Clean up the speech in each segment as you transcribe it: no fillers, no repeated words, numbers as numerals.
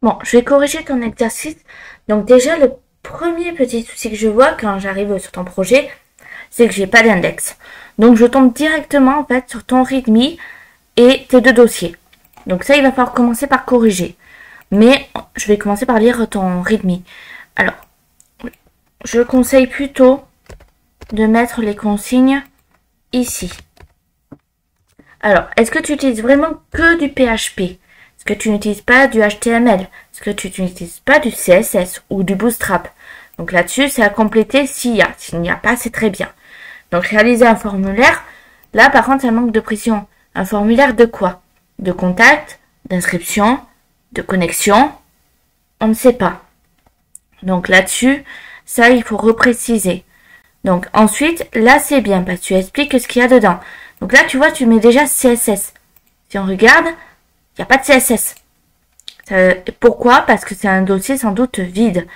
Bon, je vais corriger ton exercice. Donc déjà, le premier petit souci que je vois quand j'arrive sur ton projet, c'est que j'ai pas d'index. Donc je tombe directement en fait sur ton README et tes deux dossiers. Donc ça, il va falloir commencer par corriger. Mais je vais commencer par lire ton README. Alors, je conseille plutôt de mettre les consignes ici. Alors, est-ce que tu utilises vraiment que du PHP? Est-ce que tu n'utilises pas du HTML? Est-ce que tu n'utilises pas du CSS ou du Bootstrap? Donc là-dessus, c'est à compléter s'il y a. S'il n'y a pas, c'est très bien. Donc réaliser un formulaire. Là, par contre, ça manque de précision. Un formulaire de quoi? De contact, d'inscription, de connexion? On ne sait pas. Donc là-dessus, ça, il faut repréciser. Donc ensuite, là, c'est bien parce que tu expliques ce qu'il y a dedans. Donc là, tu vois, tu mets déjà CSS. Si on regarde, il n'y a pas de CSS. Pourquoi? Parce que c'est un dossier sans doute vide.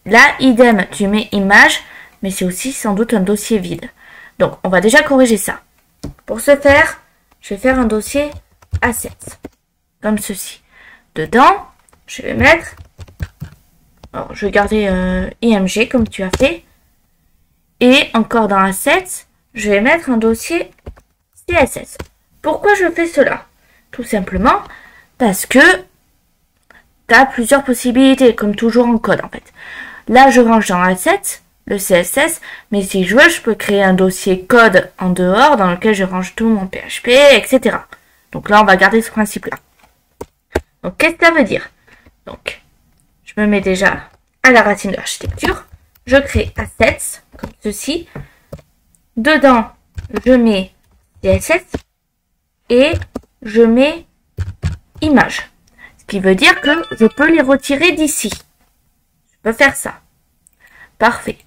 Là, idem, tu mets image, mais c'est aussi sans doute un dossier vide. Donc, on va déjà corriger ça. Pour ce faire, je vais faire un dossier assets, comme ceci. Dedans, je vais mettre... Alors, je vais garder IMG comme tu as fait. Et encore dans assets, je vais mettre un dossier CSS. Pourquoi je fais cela? Tout simplement parce que tu as plusieurs possibilités, comme toujours en code en fait. Là, je range dans assets, le CSS, mais si je veux, je peux créer un dossier code en dehors dans lequel je range tout mon PHP, etc. Donc là, on va garder ce principe-là. Donc, qu'est-ce que ça veut dire? Donc, je me mets déjà à la racine de l'architecture. Je crée assets, comme ceci. Dedans, je mets CSS et je mets image. Ce qui veut dire que je peux les retirer d'ici. Je peux faire ça. Parfait.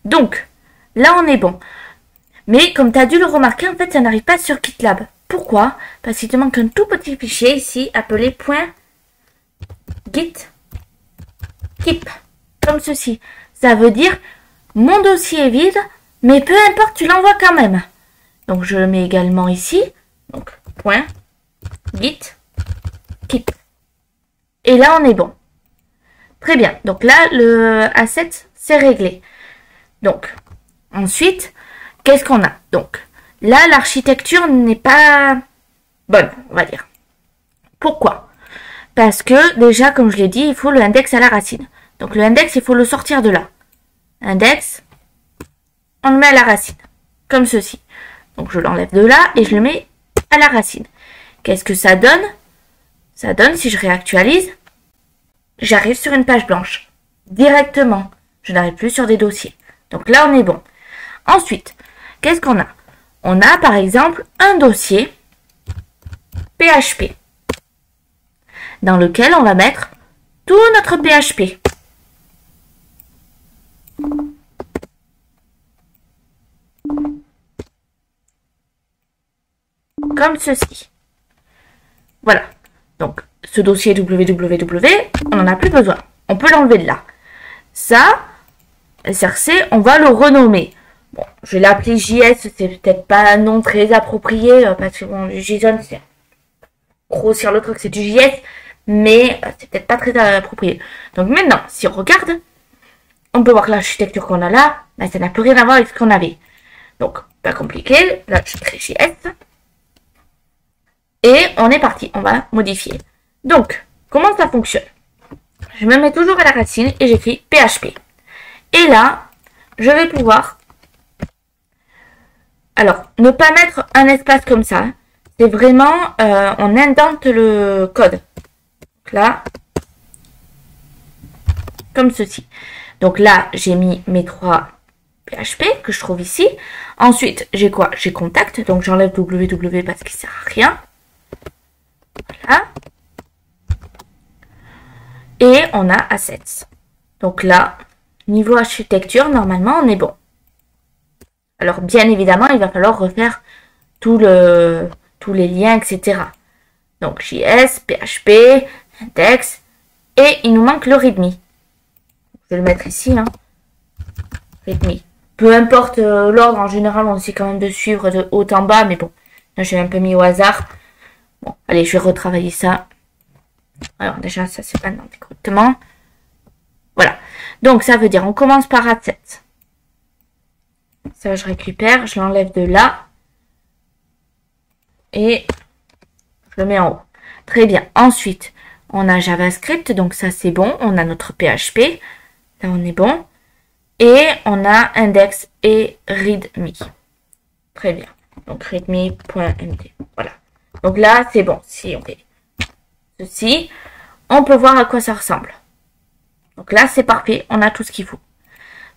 Donc, là, on est bon. Mais comme tu as dû le remarquer, en fait, ça n'arrive pas sur GitLab. Pourquoi? Parce qu'il te manque un tout petit fichier ici, appelé .git keep. Comme ceci. Ça veut dire, mon dossier est vide, mais peu importe, tu l'envoies quand même. Donc, je le mets également ici. Donc, .git keep. Et là, on est bon. Très bien. Donc là, le asset, c'est réglé. Donc, ensuite, qu'est-ce qu'on a? Donc, là, l'architecture n'est pas bonne, on va dire. Pourquoi? Parce que, déjà, comme je l'ai dit, il faut le index à la racine. Donc, le index, il faut le sortir de là. Index, on le met à la racine. Comme ceci. Donc, je l'enlève de là et je le mets à la racine. Qu'est-ce que ça donne? Ça donne, si je réactualise, j'arrive sur une page blanche. Directement. Je n'arrive plus sur des dossiers. Donc là, on est bon. Ensuite, qu'est-ce qu'on a? On a, par exemple, un dossier PHP dans lequel on va mettre tout notre PHP. Comme ceci. Voilà. Donc, ce dossier www, on n'en a plus besoin. On peut l'enlever de là. Ça, SRC, on va le renommer. Bon, je vais l'appeler JS, c'est peut-être pas un nom très approprié, parce que bon, JSON, c'est grossir le truc, c'est du JS, mais c'est peut-être pas très approprié. Donc maintenant, si on regarde, on peut voir que l'architecture qu'on a là, ben, ça n'a plus rien à voir avec ce qu'on avait. Donc, pas compliqué, là je crée JS. Et on est parti, on va modifier. Donc, comment ça fonctionne? Je me mets toujours à la racine et j'écris PHP. Et là, je vais pouvoir... Alors, ne pas mettre un espace comme ça. C'est vraiment... on indente le code. Donc là, comme ceci. Donc là, j'ai mis mes 3 PHP que je trouve ici. Ensuite, j'ai quoi? J'ai contact. Donc j'enlève www parce qu'il ne sert à rien. Voilà. Et on a assets. Donc là, niveau architecture, normalement, on est bon. Alors, bien évidemment, il va falloir refaire tous les liens, etc. Donc, JS, PHP, index, et il nous manque le README. Je vais le mettre ici, hein. README. Peu importe l'ordre, en général, on essaie quand même de suivre de haut en bas, mais bon, là, j'ai un peu mis au hasard. Bon, allez, je vais retravailler ça. Alors déjà, ça c'est pas indenté correctement. Voilà. Donc ça veut dire, on commence par A7. Ça, je récupère, je l'enlève de là. Et je le mets en haut. Très bien. Ensuite, on a JavaScript, donc ça c'est bon. On a notre PHP, là on est bon. Et on a index et readme. Très bien. Donc readme.md. Voilà. Donc là c'est bon. Si on fait ceci, on peut voir à quoi ça ressemble. Donc là c'est parfait. On a tout ce qu'il faut.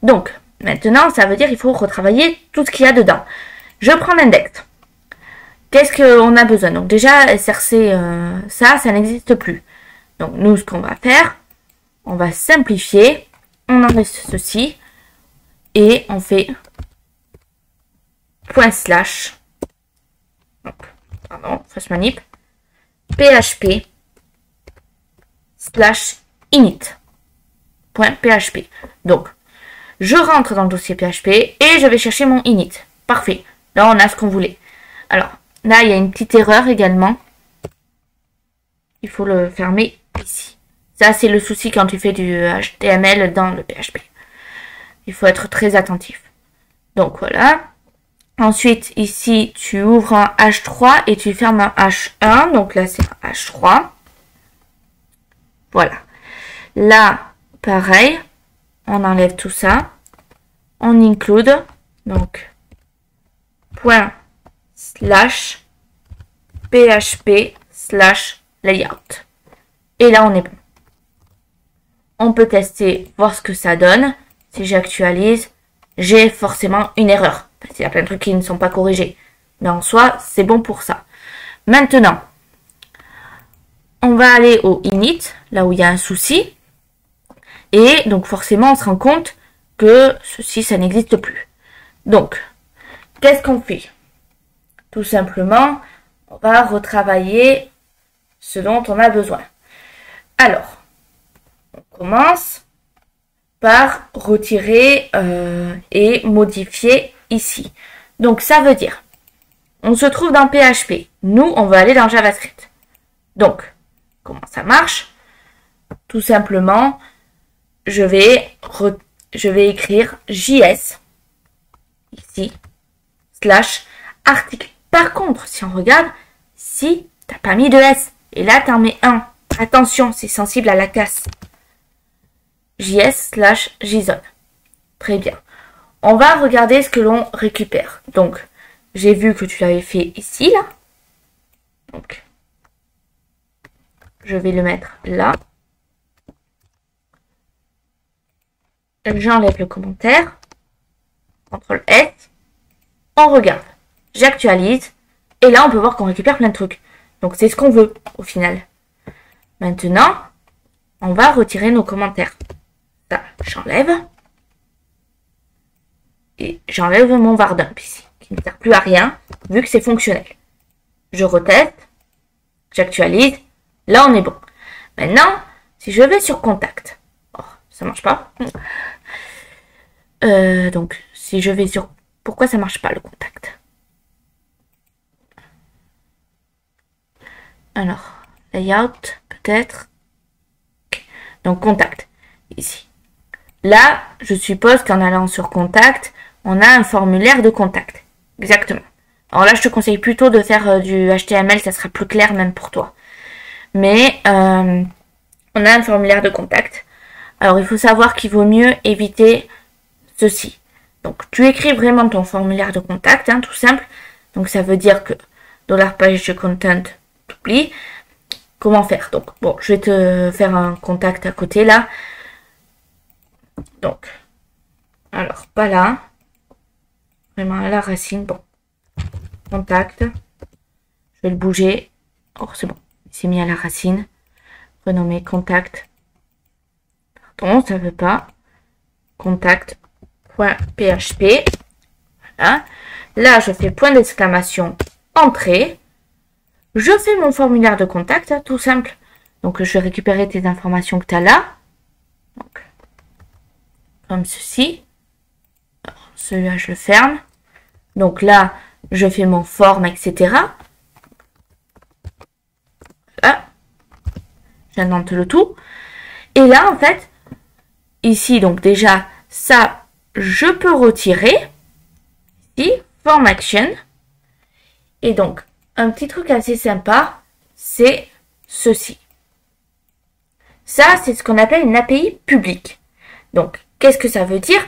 Donc maintenant ça veut dire qu'il faut retravailler tout ce qu'il y a dedans. Je prends l'index. Qu'est-ce qu'on a besoin? Donc déjà, SRC, ça n'existe plus. Donc nous, ce qu'on va faire, on va simplifier. On enlève ceci. Et on fait ./ donc, pardon, fausse manip. PHP / init. .php. Donc, je rentre dans le dossier PHP et je vais chercher mon init. Parfait. Là, on a ce qu'on voulait. Alors, là, il y a une petite erreur également. Il faut le fermer ici. Ça, c'est le souci quand tu fais du HTML dans le PHP. Il faut être très attentif. Donc, voilà. Ensuite, ici, tu ouvres un H3 et tu fermes un H1. Donc là, c'est un H3. Voilà. Là, pareil. On enlève tout ça. On include. Donc, ./php/layout. Et là, on est bon. On peut tester, voir ce que ça donne. Si j'actualise, j'ai forcément une erreur. Parce qu'il y a plein de trucs qui ne sont pas corrigés. Mais en soi, c'est bon pour ça. Maintenant, on va aller au init, là où il y a un souci. Et donc forcément, on se rend compte que ceci, ça n'existe plus. Donc, qu'est-ce qu'on fait? Tout simplement, on va retravailler ce dont on a besoin. Alors, on commence par retirer et modifier ici. Donc, ça veut dire, on se trouve dans PHP. Nous, on va aller dans JavaScript. Donc, comment ça marche? Tout simplement, je vais écrire JS, ici, / article. Par contre, si on regarde, si tu n'as pas mis de S, et là, tu en mets un. Attention, c'est sensible à la casse. JS/JSON. Très bien. On va regarder ce que l'on récupère. Donc, j'ai vu que tu l'avais fait ici, là. Donc, je vais le mettre là. J'enlève le commentaire. CTRL S. On regarde. J'actualise. Et là, on peut voir qu'on récupère plein de trucs. Donc, c'est ce qu'on veut, au final. Maintenant, on va retirer nos commentaires. Ça, j'enlève. Et j'enlève mon vardump ici, qui ne sert plus à rien, vu que c'est fonctionnel. Je reteste. J'actualise. Là, on est bon. Maintenant, si je vais sur Contact. Oh, ça marche pas. Donc, si je vais sur... Pourquoi ça marche pas, le Contact? Alors, Layout, peut-être. Donc, Contact, ici. Là, je suppose qu'en allant sur Contact, on a un formulaire de contact. Exactement. Alors là, je te conseille plutôt de faire du HTML, ça sera plus clair même pour toi. Mais, on a un formulaire de contact. Alors, il faut savoir qu'il vaut mieux éviter ceci. Donc, tu écris vraiment ton formulaire de contact, hein, tout simple. Donc, ça veut dire que $page content, t'oublies. Comment faire? Donc, bon, je vais te faire un contact à côté, là. Donc, alors, pas là. Vraiment à la racine. Bon. Contact. Je vais le bouger. Oh, c'est bon. Il s'est mis à la racine. Renommer contact. Pardon, ça ne veut pas. Contact.php. Voilà. Là, je fais point d'exclamation entrée. Je fais mon formulaire de contact, hein, tout simple. Donc, je vais récupérer tes informations que tu as là. Donc, comme ceci. Celui-là, je le ferme. Donc là, je fais mon forme, etc. Voilà. J'indente le tout. Et là, en fait, ici, donc déjà, ça, je peux retirer. Ici, Form Action. Et donc, un petit truc assez sympa, c'est ceci. Ça, c'est ce qu'on appelle une API publique. Donc, qu'est-ce que ça veut dire?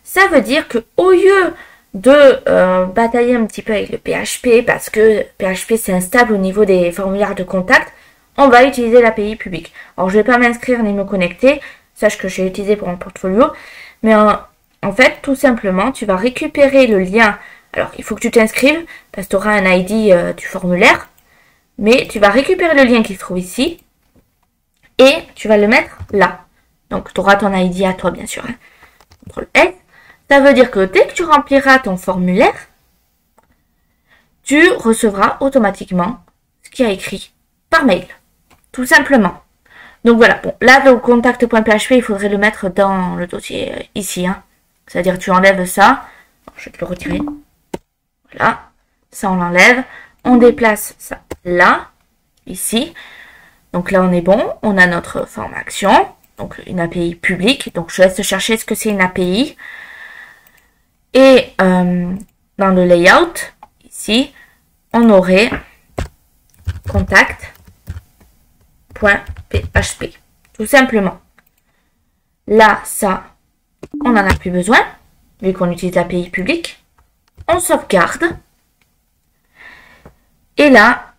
Ça veut dire que au lieu de batailler un petit peu avec le PHP, parce que PHP c'est instable au niveau des formulaires de contact, on va utiliser l'API publique. Alors, je ne vais pas m'inscrire ni me connecter, sache que j'ai utilisé pour mon portfolio, mais en fait, tout simplement, tu vas récupérer le lien. Alors, il faut que tu t'inscrives, parce que tu auras un ID du formulaire, mais tu vas récupérer le lien qui se trouve ici, et tu vas le mettre là. Donc, tu auras ton ID à toi, bien sûr. Hein. CTRL S. Ça veut dire que dès que tu rempliras ton formulaire, tu recevras automatiquement ce qui a écrit par mail. Tout simplement. Donc voilà. Bon, là, le contact.php, il faudrait le mettre dans le dossier ici. Hein. C'est-à-dire, tu enlèves ça. Je vais te le retirer. Voilà. Ça, on l'enlève. On déplace ça là, ici. Donc là, on est bon. On a notre forme action. Donc, une API publique. Donc, je laisse chercher ce que c'est une API. Et dans le layout, ici, on aurait contact.php. Tout simplement. Là, ça, on n'en a plus besoin, vu qu'on utilise l'API publique. On sauvegarde. Et là,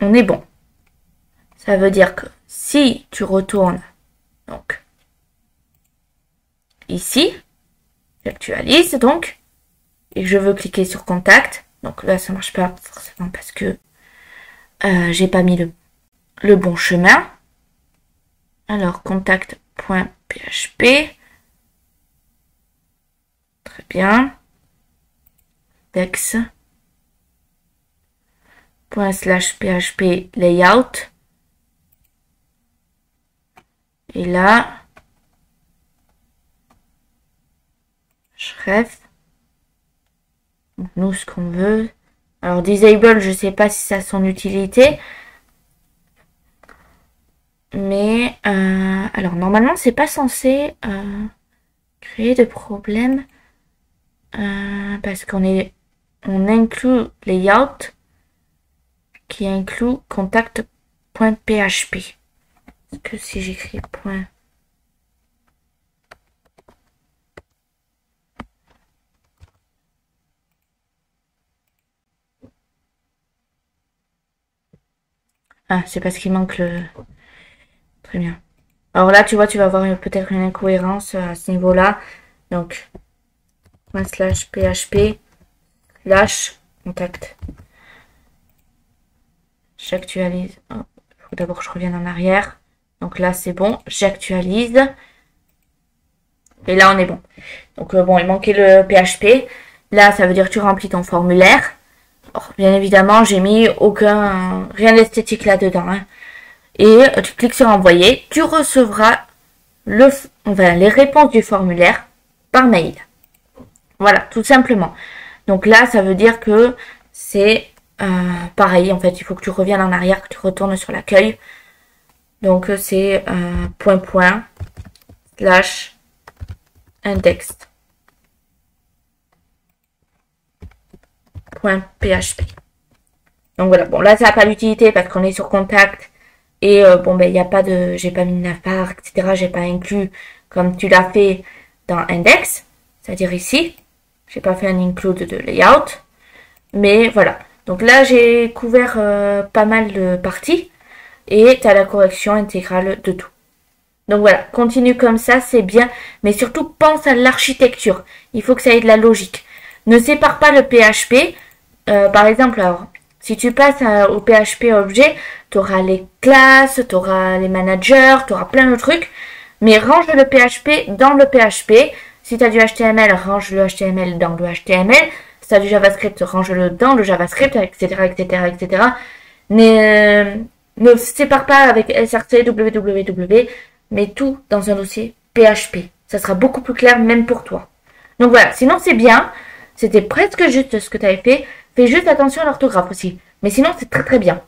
on est bon. Ça veut dire que si tu retournes donc ici, j'actualise donc, et que je veux cliquer sur contact, donc là ça marche pas forcément parce que j'ai pas mis le bon chemin. Alors contact.php, très bien, dex./php layout, et là href, donc nous ce qu'on veut. Alors disable, je sais pas si ça a son utilité, mais alors normalement c'est pas censé créer de problème parce on inclut layout qui inclut contact.php. Est-ce que si j'écris point c'est parce qu'il manque le... Très bien. Alors là, tu vois, tu vas avoir peut-être une incohérence à ce niveau-là. Donc, ./php /contact. J'actualise. Il faut d'abord que je revienne en arrière. Donc là, c'est bon. J'actualise. Et là, on est bon. Donc, bon, il manquait le PHP. Là, ça veut dire que tu remplis ton formulaire. Alors, bien évidemment, j'ai mis rien d'esthétique là-dedans. Hein. Et tu cliques sur envoyer. Tu recevras les réponses du formulaire par mail. Voilà, tout simplement. Donc là, ça veut dire que c'est pareil. En fait, il faut que tu reviennes en arrière, que tu retournes sur l'accueil. Donc, c'est /index. .php. Donc voilà, bon là ça n'a pas d'utilité parce qu'on est sur contact et bon ben il n'y a pas de, j'ai pas mis de navbar, etc. J'ai pas inclus comme tu l'as fait dans index, c'est-à-dire ici. J'ai pas fait un include de layout, mais voilà. Donc là j'ai couvert pas mal de parties et tu as la correction intégrale de tout. Donc voilà, continue comme ça, c'est bien, mais surtout pense à l'architecture. Il faut que ça ait de la logique. Ne sépare pas le PHP. Par exemple, alors, si tu passes au PHP objet, tu auras les classes, tu auras les managers, tu auras plein de trucs. Mais range le PHP dans le PHP. Si tu as du HTML, range le HTML dans le HTML. Si tu as du JavaScript, range-le dans le JavaScript, etc., etc., etc. Ne sépare pas avec SRC, www, mais tout dans un dossier PHP. Ça sera beaucoup plus clair même pour toi. Donc voilà, sinon c'est bien. C'était presque juste ce que tu avais fait. Fais juste attention à l'orthographe aussi. Mais sinon, c'est très très bien.